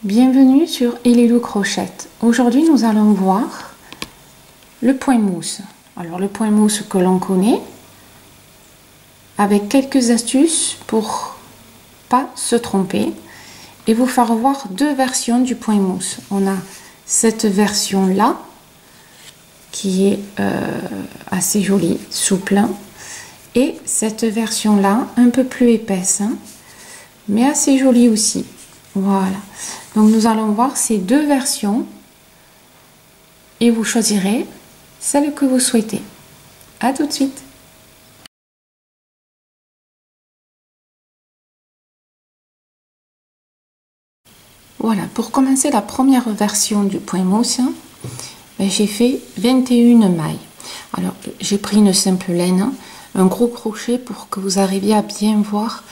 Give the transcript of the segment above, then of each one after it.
Bienvenue sur Elilou Crochette. Aujourd'hui, nous allons voir le point mousse. Alors, le point mousse que l'on connaît, avec quelques astuces pour pas se tromper et vous faire voir deux versions du point mousse. On a cette version-là qui est assez jolie, souple, et cette version-là, un peu plus épaisse, hein, mais assez jolie aussi. Voilà, donc nous allons voir ces deux versions et vous choisirez celle que vous souhaitez. À tout de suite. Voilà, pour commencer la première version du point mousse, j'ai fait 21 mailles. Alors j'ai pris une simple laine, un gros crochet pour que vous arriviez à bien voir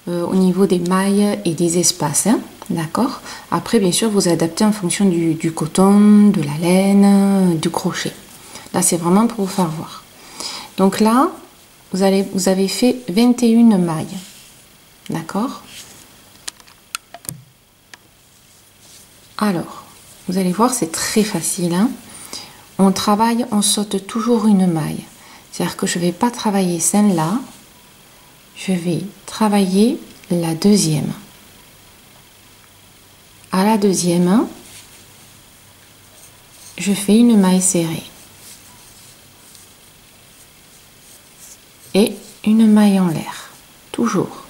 au niveau des mailles et des espaces, hein, d'accord. Après, bien sûr, vous adaptez en fonction du coton, de la laine, du crochet. Là, c'est vraiment pour vous faire voir. Donc là, vous avez fait 21 mailles, d'accord. Alors, vous allez voir, c'est très facile, hein. On travaille, on saute toujours une maille. C'est-à-dire que je ne vais pas travailler celle-là, je vais travailler la deuxième. À la deuxième, je fais une maille serrée et une maille en l'air, toujours.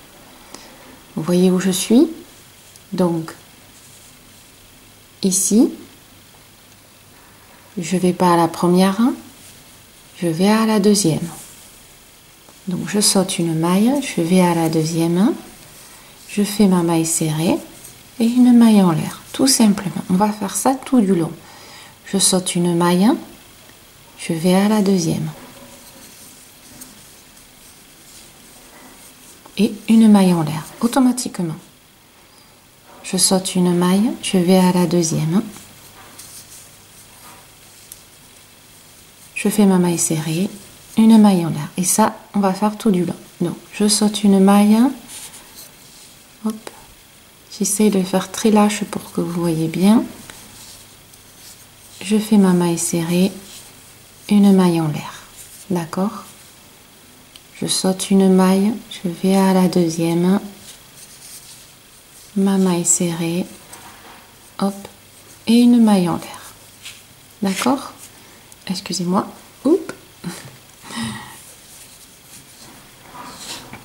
Vous voyez où je suis? Donc, ici, je vais pas à la première, je vais à la deuxième. Donc je saute une maille, je vais à la deuxième, je fais ma maille serrée et une maille en l'air, tout simplement. On va faire ça tout du long. Je saute une maille, je vais à la deuxième et une maille en l'air, automatiquement. Je saute une maille, je vais à la deuxième, je fais ma maille serrée, une maille en l'air, et ça on va faire tout du long. Donc je saute une maille, hop, j'essaie de faire très lâche pour que vous voyez bien, je fais ma maille serrée, une maille en l'air, d'accord. Je saute une maille, je vais à la deuxième, ma maille serrée, hop, et une maille en l'air, d'accord. Excusez-moi, oups.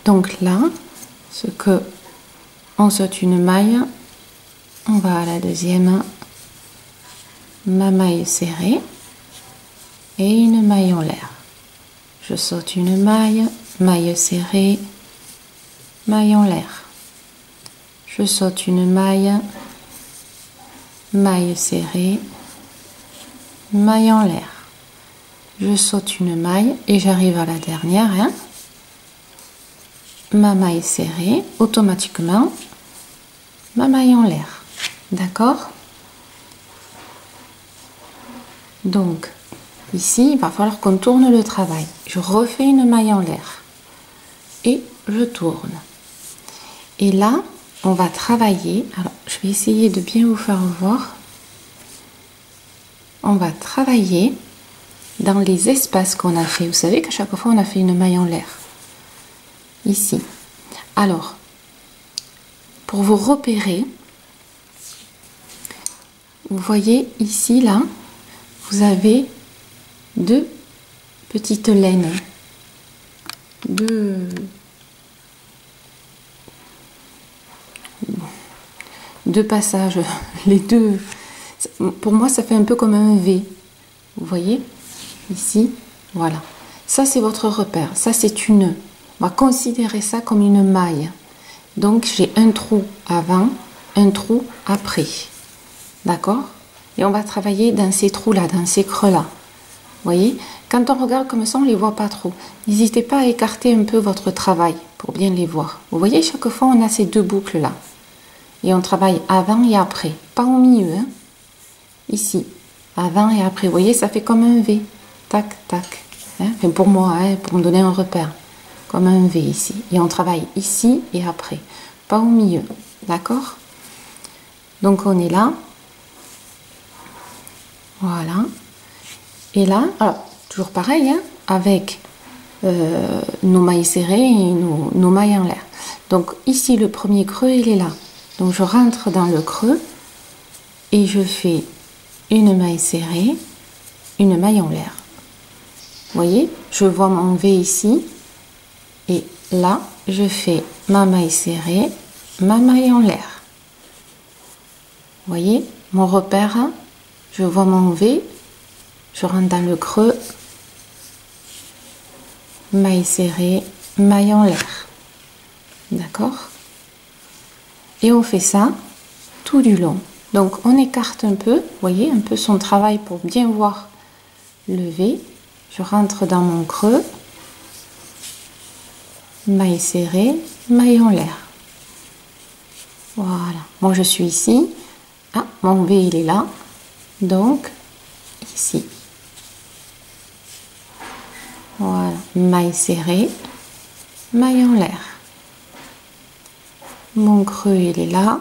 Donc là, ce que on saute une maille, on va à la deuxième, ma maille serrée et une maille en l'air. Je saute une maille, maille serrée, maille en l'air. Je saute une maille, maille serrée, maille en l'air. Je saute une maille et j'arrive à la dernière, hein. Ma maille serrée, automatiquement ma maille en l'air, d'accord. Donc ici il va falloir qu'on tourne le travail. Je refais une maille en l'air et je tourne, et là on va travailler. Alors je vais essayer de bien vous faire voir. On va travailler dans les espaces qu'on a fait. Vous savez qu'à chaque fois on a fait une maille en l'air ici. Alors pour vous repérer, vous voyez ici, là vous avez deux petites laines, deux passages, les deux, pour moi ça fait un peu comme un V, vous voyez ici, voilà, ça c'est votre repère, ça c'est une, on va considérer ça comme une maille. Donc j'ai un trou avant, un trou après, d'accord. Et on va travailler dans ces trous là, dans ces creux là, vous voyez. Quand on regarde comme ça on les voit pas trop, n'hésitez pas à écarter un peu votre travail pour bien les voir. Vous voyez, chaque fois on a ces deux boucles là et on travaille avant et après, pas au milieu, hein. Ici avant et après, vous voyez, ça fait comme un V, tac tac, hein. Enfin, pour moi, hein, pour me donner un repère, comme un V ici, et on travaille ici et après, pas au milieu, d'accord. Donc on est là. Voilà. Et là, alors, toujours pareil, hein, avec nos mailles serrées et nos mailles en l'air. Donc ici, le premier creux, il est là. Donc je rentre dans le creux et je fais une maille serrée, une maille en l'air. Vous voyez, je vois mon V ici. Et là, je fais ma maille serrée, ma maille en l'air. Vous voyez, mon repère, je vois mon V, je rentre dans le creux, maille serrée, maille en l'air. D'accord? Et on fait ça tout du long. Donc on écarte un peu, vous voyez, un peu son travail pour bien voir le V. Je rentre dans mon creux, maille serrée, maille en l'air. Voilà. Moi je suis ici. Ah, mon V il est là. Donc ici. Voilà. Maille serrée, maille en l'air. Mon creux il est là.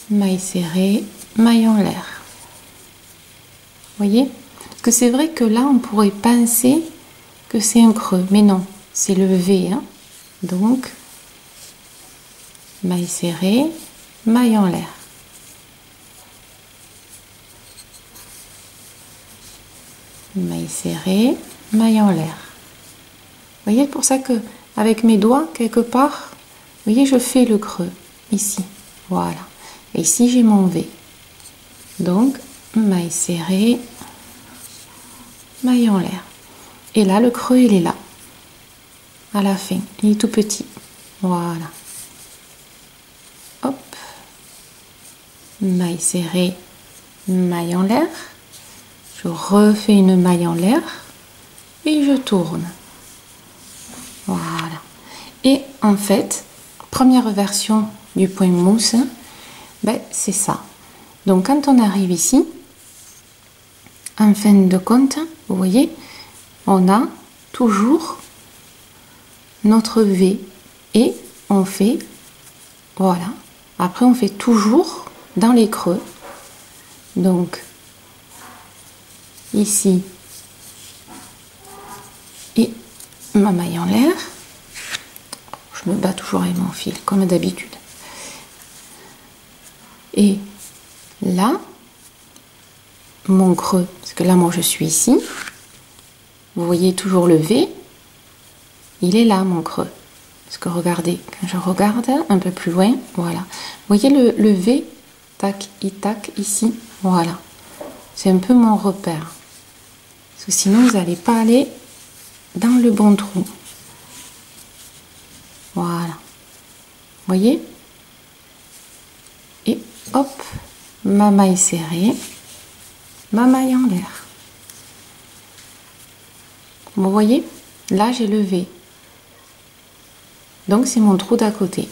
Maille serrée, maille en l'air. Vous voyez? Parce que c'est vrai que là on pourrait penser que c'est un creux, mais non, c'est le V. Hein. Donc, maille serrée, maille en l'air. Maille serrée, maille en l'air. Vous voyez, c'est pour ça que avec mes doigts, quelque part, vous voyez, je fais le creux, ici. Voilà. Et ici, j'ai mon V. Donc, maille serrée, maille en l'air. Et là, le creux, il est là. À la fin, il est tout petit. Voilà. Hop. Maille serrée, maille en l'air. Je refais une maille en l'air et je tourne. Voilà. Et en fait, première version du point mousse, ben, c'est ça. Donc quand on arrive ici, en fin de compte, vous voyez, on a toujours notre V et on fait, voilà, après on fait toujours dans les creux. Donc ici et ma maille en l'air, je me bats toujours avec mon fil comme d'habitude, et là mon creux, parce que là moi je suis ici, vous voyez toujours le V, il est là mon creux, parce que regardez, quand je regarde un peu plus loin, voilà, vous voyez le V, tac, ici, voilà, c'est un peu mon repère, parce que sinon vous n'allez pas aller dans le bon trou. Voilà, vous voyez, et hop, ma maille serrée, ma maille en l'air. Vous voyez, là j'ai le V, donc c'est mon trou d'à côté.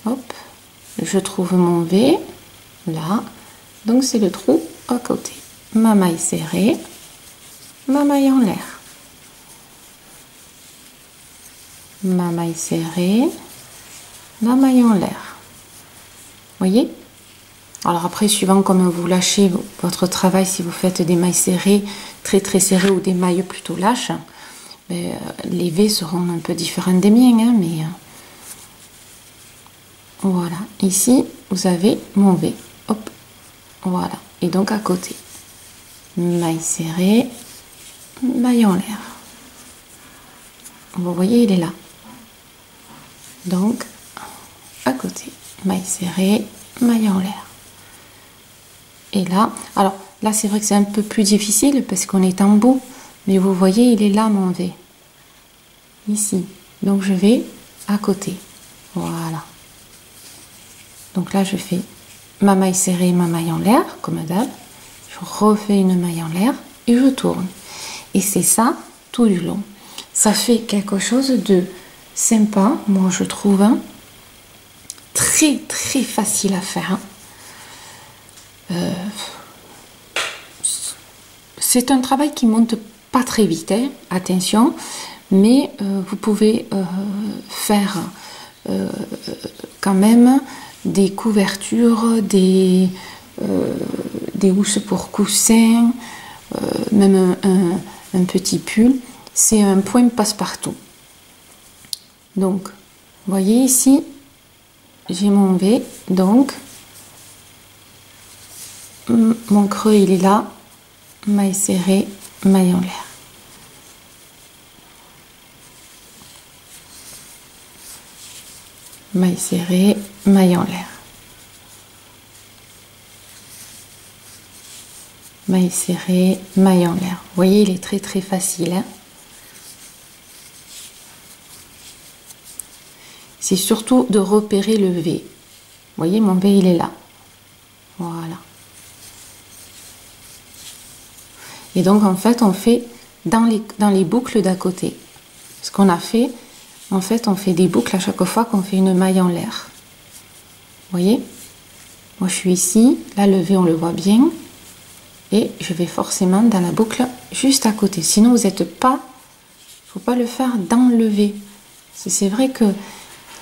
Hop, je trouve mon V là, donc c'est le trou à côté. Ma maille serrée, ma maille en l'air, ma maille serrée, ma maille en l'air. Voyez? Alors après, suivant comment vous lâchez votre travail, si vous faites des mailles serrées, très serrées, ou des mailles plutôt lâches, les V seront un peu différents des miens, hein, mais voilà. Ici, vous avez mon V. Hop, voilà. Et donc à côté, maille serrée, maille en l'air. Vous voyez, il est là. Donc, à côté, maille serrée, maille en l'air. Et là, alors là c'est vrai que c'est un peu plus difficile parce qu'on est en bout, mais vous voyez, il est là mon V. Ici. Donc je vais à côté. Voilà. Donc là je fais ma maille serrée, ma maille en l'air, comme d'hab. Je refais une maille en l'air et je tourne. Et c'est ça tout du long. Ça fait quelque chose de sympa, moi je trouve, hein, très facile à faire. C'est un travail qui monte pas très vite, hein, attention, mais vous pouvez faire quand même des couvertures, des housses pour coussins, même un petit pull. C'est un point passe-partout. Donc, vous voyez ici, j'ai mon V, donc mon creux il est là, maille serrée, maille en l'air. Maille serrée, maille en l'air. Maille serrée, maille en l'air. Vous voyez, il est très très facile, hein. C'est surtout de repérer le V. Vous voyez, mon V, il est là. Voilà. Et donc, en fait, on fait dans les boucles d'à côté. Ce qu'on a fait, en fait, on fait des boucles à chaque fois qu'on fait une maille en l'air. Vous voyez? Moi, je suis ici. Là, le V, on le voit bien. Et je vais forcément dans la boucle juste à côté. Sinon, vous n'êtes pas... Il ne faut pas le faire dans le V. C'est vrai que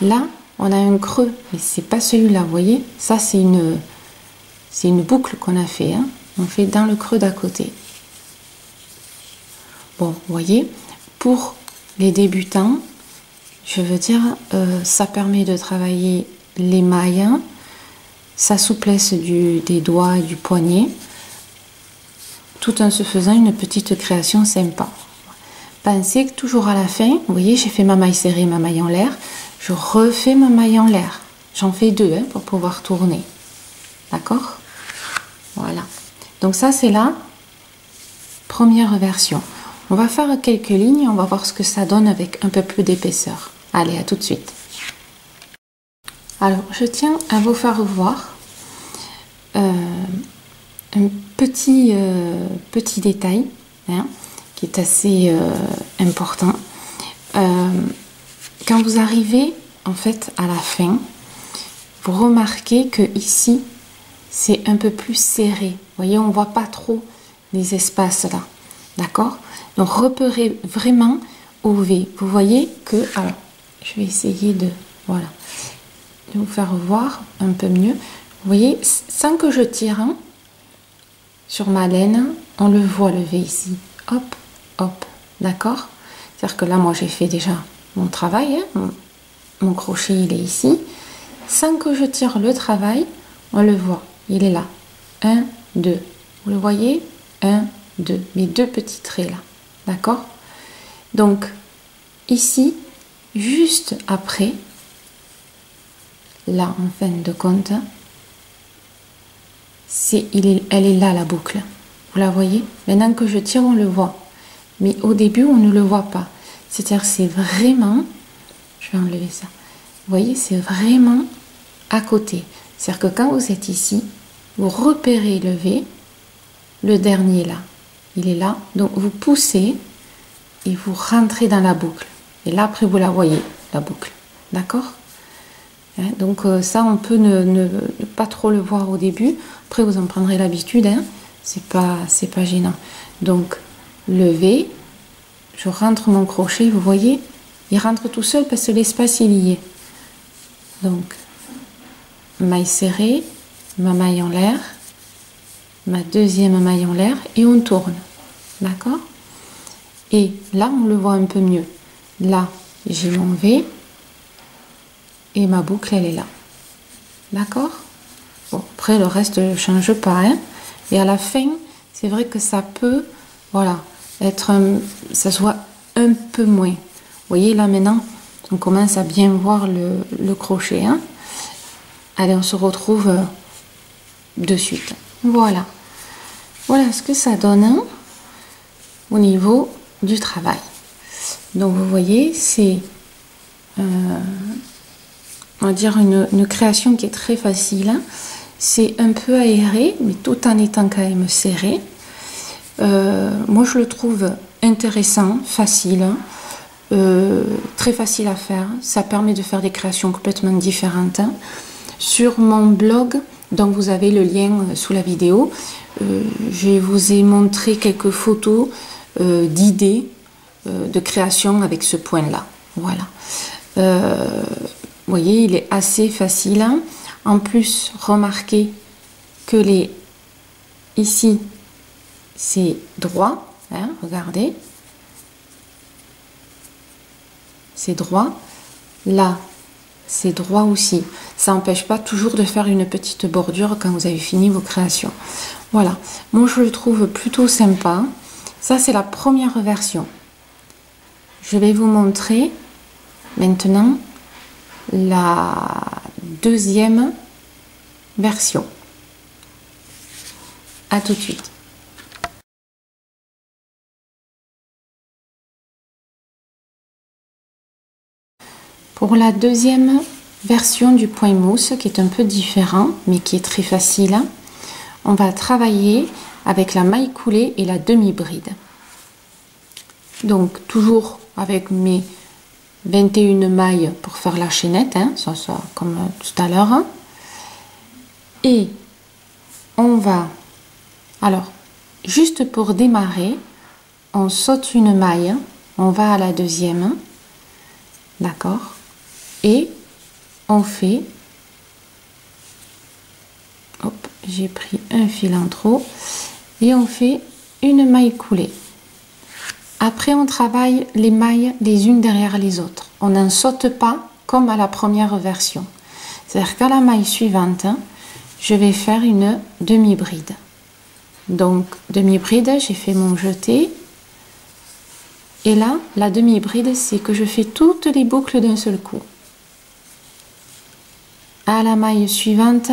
là, on a un creux, mais c'est pas celui-là, vous voyez? Ça, c'est une boucle qu'on a fait, hein. On fait dans le creux d'à côté. Bon, vous voyez, pour les débutants, je veux dire, ça permet de travailler les mailles, sa souplesse des doigts et du poignet, tout en se faisant une petite création sympa. Pensez que toujours à la fin, vous voyez, j'ai fait ma maille serrée, ma maille en l'air, je refais ma maille en l'air. J'en fais deux, hein, pour pouvoir tourner. D'accord? Voilà. Donc ça, c'est la première version. On va faire quelques lignes, on va voir ce que ça donne avec un peu plus d'épaisseur. Allez, à tout de suite. Alors, je tiens à vous faire voir un petit détail, hein, qui est assez important. Quand vous arrivez en fait à la fin, vous remarquez que ici c'est un peu plus serré. Vous voyez, on voit pas trop les espaces là, d'accord? Donc repérez vraiment au V. Vous voyez que, alors je vais essayer de vous faire voir un peu mieux. Vous voyez, sans que je tire, hein, sur ma laine, on le voit le V ici. Hop, hop, d'accord? C'est-à-dire que là, moi, j'ai fait déjà mon travail, hein, mon crochet, il est ici. Sans que je tire le travail, on le voit, il est là. 1, 2. Vous le voyez? 1, 2. Mes deux petits traits là, d'accord? Donc, ici, juste après, là, en fin de compte, elle est là, la boucle. Vous la voyez? Maintenant que je tire, on le voit. Mais au début, on ne le voit pas. C'est-à-dire, c'est vraiment... Je vais enlever ça. Vous voyez, c'est vraiment à côté. C'est-à-dire que quand vous êtes ici, vous repérez le V, le dernier là. Il est là. Donc, vous poussez et vous rentrez dans la boucle. Et là, après, vous la voyez, la boucle. D'accord? Donc, ça, on peut ne pas trop le voir au début. Après, vous en prendrez l'habitude, hein. C'est pas gênant. Donc, le V, je rentre mon crochet, vous voyez, il rentre tout seul parce que l'espace il y est. Donc, maille serrée, ma maille en l'air, ma deuxième maille en l'air et on tourne. D'accord? Et là, on le voit un peu mieux. Là, j'ai mon V et ma boucle, elle est là. D'accord? Bon, après, le reste ne change pas, hein. Et à la fin, c'est vrai que ça peut, voilà, ça soit un peu moins. Vous voyez, là, maintenant, on commence à bien voir le crochet, hein. Allez, on se retrouve de suite. Voilà. Voilà ce que ça donne, hein, au niveau du travail. Donc, vous voyez, c'est, on va dire, une création qui est très facile, hein. C'est un peu aéré, mais tout en étant quand même serré. Moi, je le trouve intéressant, facile, très facile à faire. Ça permet de faire des créations complètement différentes. Sur mon blog, dont vous avez le lien sous la vidéo, je vous ai montré quelques photos d'idées de création avec ce point-là. Voilà. Vous voyez, il est assez facile. En plus, remarquez que ici, c'est droit. Hein, regardez. C'est droit. Là, c'est droit aussi. Ça n'empêche pas toujours de faire une petite bordure quand vous avez fini vos créations. Voilà. Moi, je le trouve plutôt sympa. Ça, c'est la première version. Je vais vous montrer maintenant la deuxième version. À tout de suite. Pour la deuxième version du point mousse, qui est un peu différent, mais qui est très facile, on va travailler avec la maille coulée et la demi-bride. Donc, toujours avec mes 21 mailles pour faire la chaînette, hein, ça comme tout à l'heure. Et on va, alors, juste pour démarrer, on saute une maille, on va à la deuxième, d'accord, et on fait, hop, j'ai pris un fil en trop, et on fait une maille coulée. Après, on travaille les mailles les unes derrière les autres. On n'en saute pas comme à la première version. C'est-à-dire qu'à la maille suivante, je vais faire une demi-bride. Donc, demi-bride, j'ai fait mon jeté. Et là, la demi-bride, c'est que je fais toutes les boucles d'un seul coup. À la maille suivante,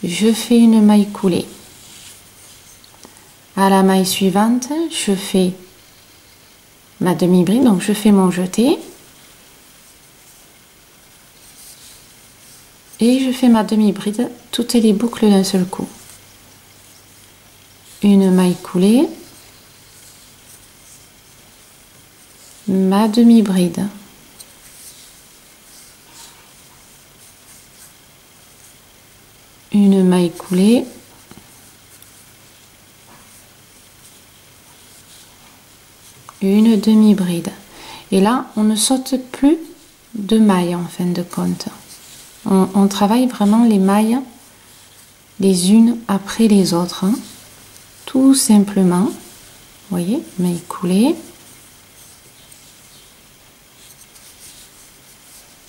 je fais une maille coulée. À la maille suivante, je fais ma demi-bride, donc je fais mon jeté et je fais ma demi-bride, toutes les boucles d'un seul coup. Une maille coulée, ma demi-bride, une maille coulée, une demi-bride. Et là, on ne saute plus de mailles en fin de compte. On travaille vraiment les mailles les unes après les autres. Hein. Tout simplement. Vous voyez, maille coulée.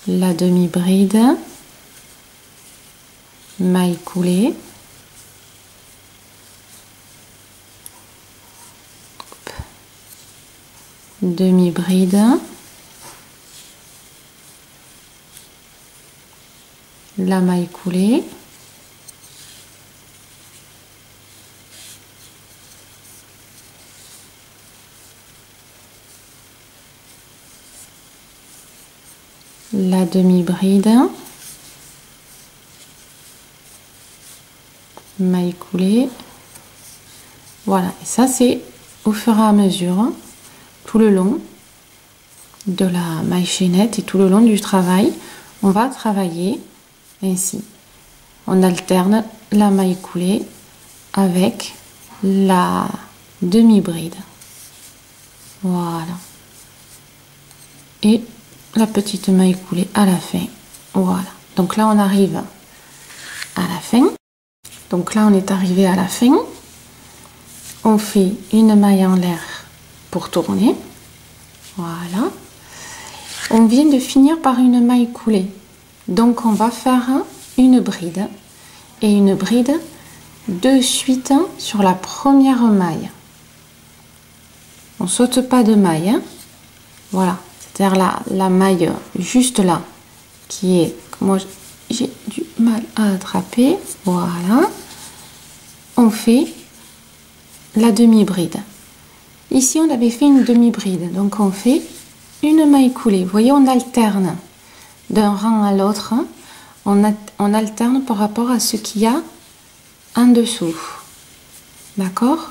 La demi-bride. Maille coulée. Demi-bride, la maille coulée, la demi-bride, maille coulée. Voilà, et ça c'est au fur et à mesure. Tout le long de la maille chaînette et tout le long du travail, on va travailler ainsi. On alterne la maille coulée avec la demi-bride. Voilà. Et la petite maille coulée à la fin. Voilà. Donc là, on arrive à la fin. Donc là, on est arrivé à la fin. On fait une maille en l'air pour tourner. Voilà. On vient de finir par une maille coulée. Donc on va faire une bride et une bride de suite sur la première maille. On saute pas de maille. Hein. Voilà. C'est-à-dire la maille juste là qui est, moi j'ai du mal à attraper. Voilà. On fait la demi-bride. Ici, on avait fait une demi-bride, donc on fait une maille coulée. Vous voyez, on alterne d'un rang à l'autre. On alterne par rapport à ce qu'il y a en dessous. D'accord?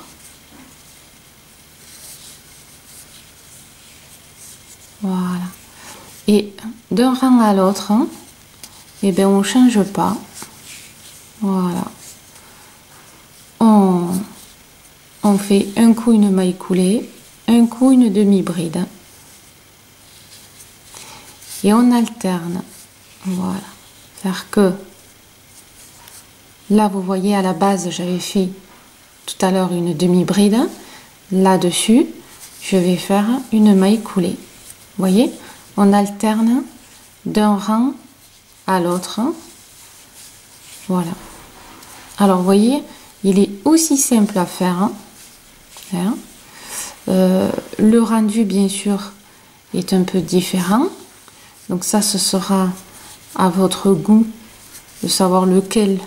Voilà. Et d'un rang à l'autre, eh bien, on ne change pas. Voilà. On on fait un coup une maille coulée, un coup une demi-bride. Et on alterne. Voilà. Faire que là, vous voyez, à la base, j'avais fait tout à l'heure une demi-bride. Là-dessus, je vais faire une maille coulée. Vous voyez, on alterne d'un rang à l'autre. Voilà. Alors, vous voyez, il est aussi simple à faire. Hein. Le rendu, bien sûr, est un peu différent. Donc ça, ce sera à votre goût de savoir lequel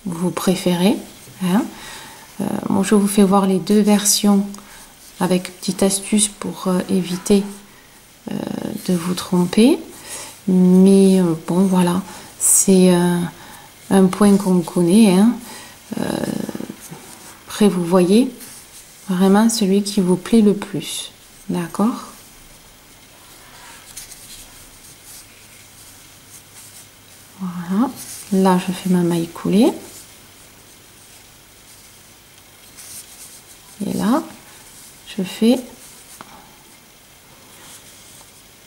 vous préférez. Hein. Moi, je vous fais voir les deux versions avec petite astuce pour éviter de vous tromper. Mais bon, voilà, c'est un point qu'on connaît. Hein. Après, vous voyez vraiment celui qui vous plaît le plus. D'accord? Voilà. Là, je fais ma maille coulée. Et là, je fais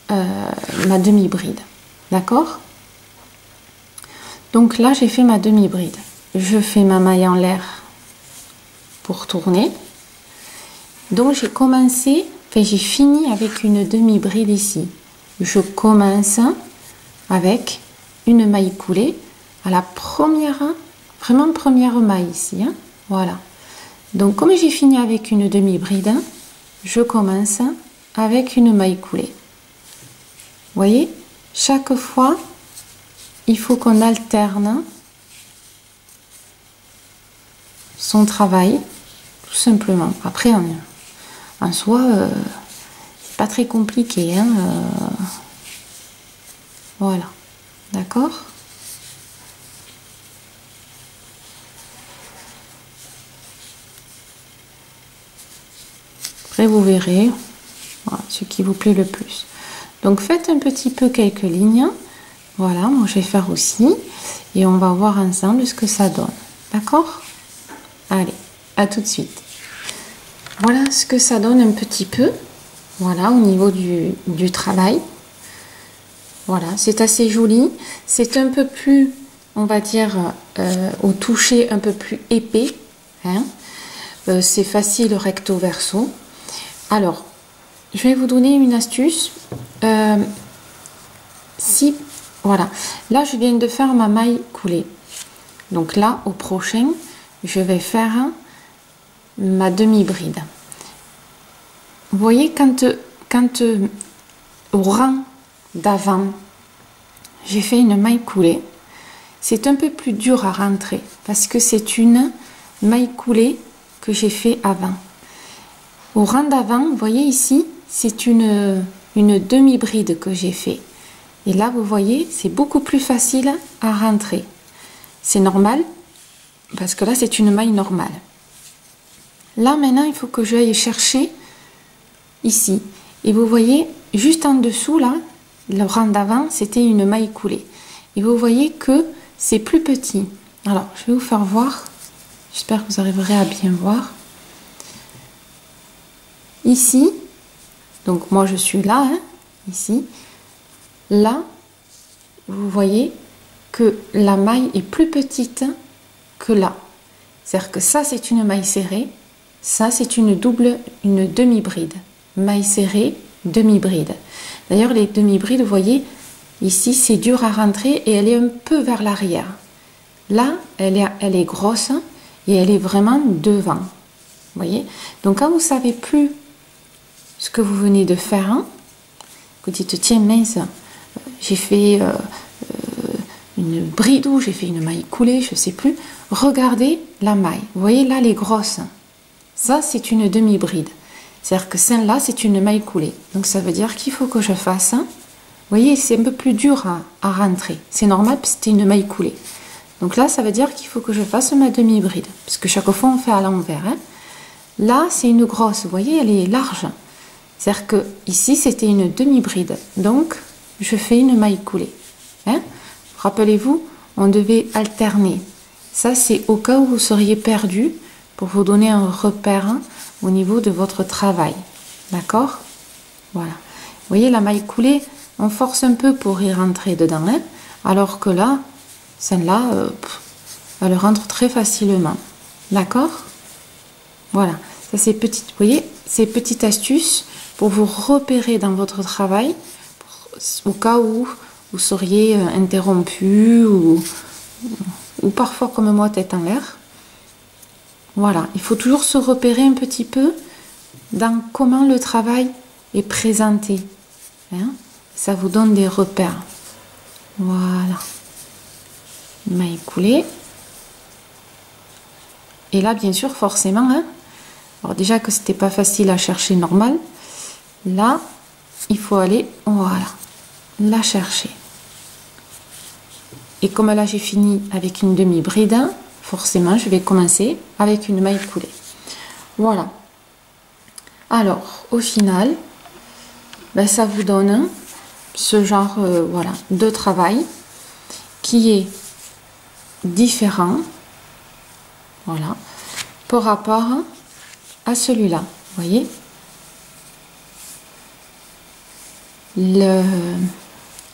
ma demi-bride. D'accord? Donc là, j'ai fait ma demi-bride. Je fais ma maille en l'air pour tourner. Donc j'ai commencé, enfin j'ai fini avec une demi-bride ici. Je commence avec une maille coulée à la première, vraiment première maille ici. Hein, voilà. Donc comme j'ai fini avec une demi-bride, je commence avec une maille coulée. Vous voyez, chaque fois, il faut qu'on alterne son travail, tout simplement. Après, en soi, c'est pas très compliqué. Hein, voilà, d'accord? Après, vous verrez voilà, ce qui vous plaît le plus. Donc, faites un petit peu quelques lignes. Voilà, moi je vais faire aussi. Et on va voir ensemble ce que ça donne. D'accord? Allez, à tout de suite. Voilà ce que ça donne un petit peu. Voilà, au niveau du travail. Voilà, c'est assez joli. C'est un peu plus, on va dire, au toucher un peu plus épais. Hein. C'est facile recto verso. Alors, je vais vous donner une astuce. Si, voilà, là je viens de faire ma maille coulée. Donc là, au prochain, je vais faire ma demi-bride. Vous voyez, quand au rang d'avant, j'ai fait une maille coulée, c'est un peu plus dur à rentrer parce que c'est une maille coulée que j'ai fait avant. Au rang d'avant, vous voyez ici, c'est une demi-bride que j'ai fait. Et là, vous voyez, c'est beaucoup plus facile à rentrer. C'est normal, parce que là, c'est une maille normale. Là, maintenant, il faut que j'aille chercher ici. Et vous voyez, juste en dessous, là, le rang d'avant, c'était une maille coulée. Et vous voyez que c'est plus petit. Alors, je vais vous faire voir. J'espère que vous arriverez à bien voir. Ici, donc moi, je suis là, hein, ici. Là, vous voyez que la maille est plus petite que là. C'est-à-dire que ça, c'est une maille serrée. Ça, c'est une demi-bride. Maille serrée, demi-bride. D'ailleurs, les demi-brides, vous voyez, ici, c'est dur à rentrer et elle est un peu vers l'arrière. Là, elle est grosse et elle est vraiment devant. Vous voyez? Donc, quand vous ne savez plus ce que vous venez de faire, hein, vous dites, tiens, mince, j'ai fait une bride ou j'ai fait une maille coulée, je ne sais plus. Regardez la maille. Vous voyez, là, elle est grosse. Ça, c'est une demi-bride. C'est-à-dire que celle-là, c'est une maille coulée. Donc, ça veut dire qu'il faut que je fasse... Vous voyez, c'est un peu plus dur à rentrer. C'est normal, parce que c'était une maille coulée. Donc là, ça veut dire qu'il faut que je fasse ma demi-bride. Parce que chaque fois, on fait à l'envers. Hein. Là, c'est une grosse. Vous voyez, elle est large. C'est-à-dire que ici, c'était une demi-bride. Donc, je fais une maille coulée. Hein. Rappelez-vous, on devait alterner. Ça, c'est au cas où vous seriez perdu. pour vous donner un repère au niveau de votre travail. D'accord? Voilà. Vous voyez, la maille coulée, on force un peu pour y rentrer dedans, hein, alors que là, celle-là, elle rentre très facilement. D'accord? Voilà. Ça, c'est petite, vous voyez, ces petites astuces pour vous repérer dans votre travail, au cas où vous seriez interrompu ou parfois comme moi, tête en l'air. Voilà. Il faut toujours se repérer un petit peu dans comment le travail est présenté. Hein? Ça vous donne des repères. Voilà. Maille coulée. Et là, bien sûr, forcément, hein, alors déjà que c'était pas facile à chercher normal, là, il faut aller, voilà, la chercher. Et comme là, j'ai fini avec une demi-bride, forcément, je vais commencer avec une maille coulée. Voilà. Alors, au final, ben, ça vous donne ce genre voilà, de travail qui est différent, voilà, par rapport à celui-là. Vous voyez,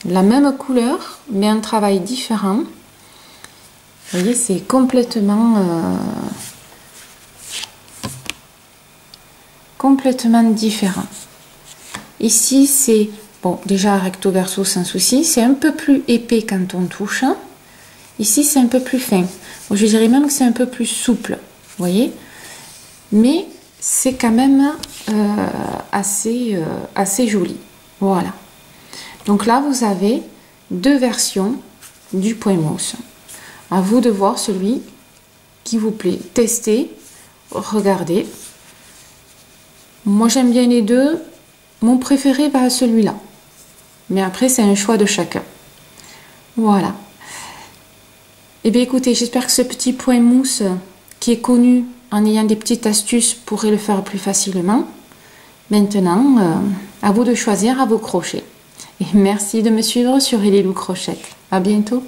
la même couleur, mais un travail différent. Vous voyez, c'est complètement différent. Ici, c'est, bon, déjà recto verso sans souci, c'est un peu plus épais quand on touche. Ici, c'est un peu plus fin. Bon, je dirais même que c'est un peu plus souple, vous voyez. Mais c'est quand même assez joli. Voilà. Donc là, vous avez deux versions du point mousse. À vous de voir celui qui vous plaît. Testez, regardez. Moi, j'aime bien les deux. Mon préféré va à celui-là. Mais après, c'est un choix de chacun. Voilà. Eh bien, écoutez, j'espère que ce petit point mousse qui est connu en ayant des petites astuces pourrait le faire plus facilement. Maintenant, à vous de choisir à vos crochets. Et merci de me suivre sur Elilou Crochette. À bientôt.